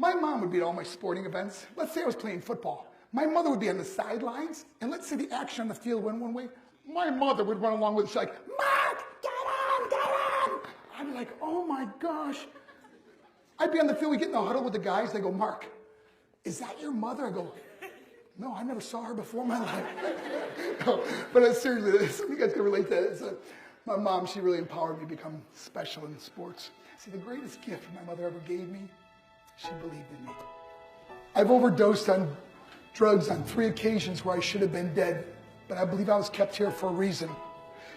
My mom would be at all my sporting events. Let's say I was playing football. My mother would be on the sidelines, and let's say the action on the field went one way. My mother would run along with it. She's like, Mark, get on, get on. I'd be like, oh my gosh. I'd be on the field, we get in the huddle with the guys. They go, Mark, is that your mother? I go, no, I never saw her before in my life. No, but seriously, some of you guys can relate to that. My mom, she really empowered me to become special in sports. See, the greatest gift my mother ever gave me, she believed in me. I've overdosed on drugs on 3 occasions where I should have been dead, but I believe I was kept here for a reason.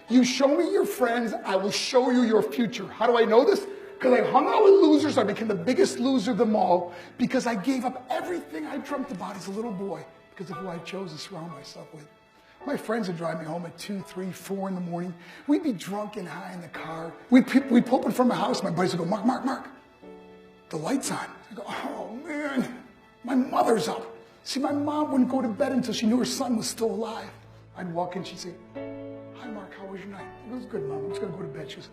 You show me your friends, I will show you your future. How do I know this? Because I hung out with losers. I became the biggest loser of them all because I gave up everything I dreamt about as a little boy because of who I chose to surround myself with. My friends would drive me home at 2, 3, 4 in the morning. We'd be drunk and high in the car. We'd pull up in front of my house. My buddies would go, Mark, Mark, Mark, the light's on. I go, oh man, my mother's up. See, my mom wouldn't go to bed until she knew her son was still alive. I'd walk in, she'd say, hi Mark, how was your night? I go, good, Mom, I'm just gonna go to bed. She goes,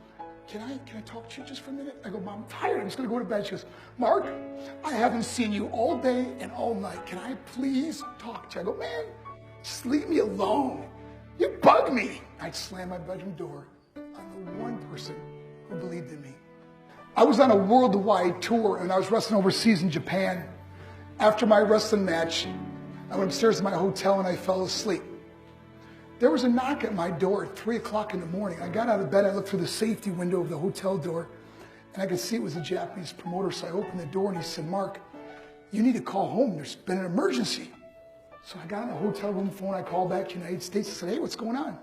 can I talk to you just for a minute? I go, Mom, I'm tired, I'm just gonna go to bed. She goes, Mark, I haven't seen you all day and all night. Can I please talk to you? I go, man, just leave me alone. You bug me. I'd slam my bedroom door on the one person who believed in me. I was on a worldwide tour and I was wrestling overseas in Japan. After my wrestling match, I went upstairs to my hotel and I fell asleep. There was a knock at my door at 3 o'clock in the morning. I got out of bed, I looked through the safety window of the hotel door, and I could see it was a Japanese promoter, so I opened the door and he said, Mark, you need to call home, there's been an emergency. So I got on the hotel room phone, I called back to the United States, I said, hey, what's going on?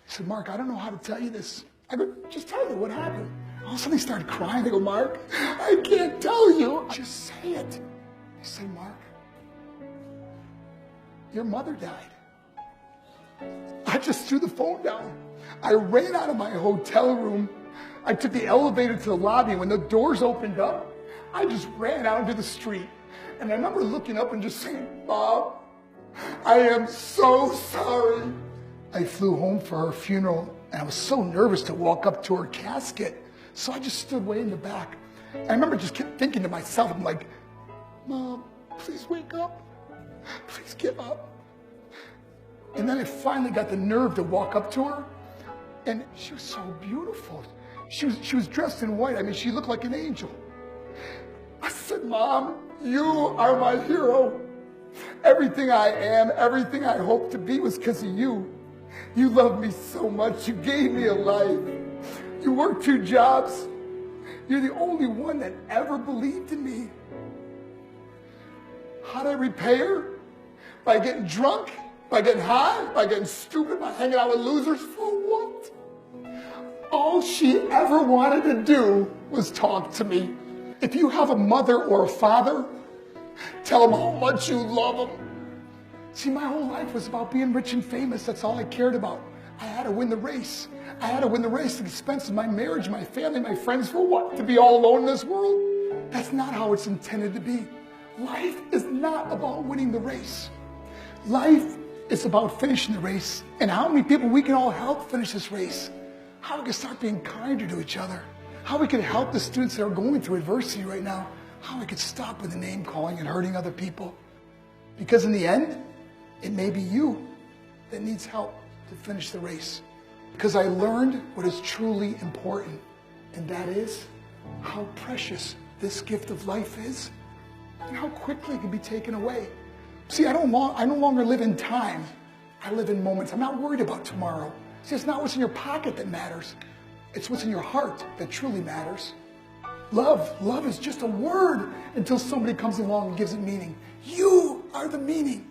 He said, Mark, I don't know how to tell you this. I go, just tell me what happened. All of a sudden he started crying. I go, Mark, I can't tell you. Just say it. He said, Mark, your mother died. I just threw the phone down. I ran out of my hotel room. I took the elevator to the lobby. When the doors opened up, I just ran out into the street. And I remember looking up and just saying, Mom, I am so sorry. I flew home for her funeral, and I was so nervous to walk up to her casket. So I just stood way in the back. And I remember just kept thinking to myself, I'm like, Mom, please wake up. Please get up. And then I finally got the nerve to walk up to her, and she was so beautiful. She was dressed in white. I mean, she looked like an angel. I said, Mom, you are my hero. Everything I am, everything I hope to be was because of you. You loved me so much. You gave me a life. You worked 2 jobs. You're the only one that ever believed in me. How did I repay her? By getting drunk? By getting high? By getting stupid? By hanging out with losers? For what? All she ever wanted to do was talk to me. If you have a mother or a father, tell them how much you love them. See, my whole life was about being rich and famous. That's all I cared about. I had to win the race. I had to win the race at the expense of my marriage, my family, my friends. For what? To be all alone in this world? That's not how it's intended to be. Life is not about winning the race. Life is about finishing the race. And how many people we can all help finish this race. How we can start being kinder to each other. How we can help the students that are going through adversity right now. How we can stop with the name calling and hurting other people. Because in the end, it may be you that needs help to finish the race. Because I learned what is truly important. And that is how precious this gift of life is. And how quickly it can be taken away. See, I no longer live in time. I live in moments. I'm not worried about tomorrow. See, it's not what's in your pocket that matters. It's what's in your heart that truly matters. Love is just a word until somebody comes along and gives it meaning. You are the meaning.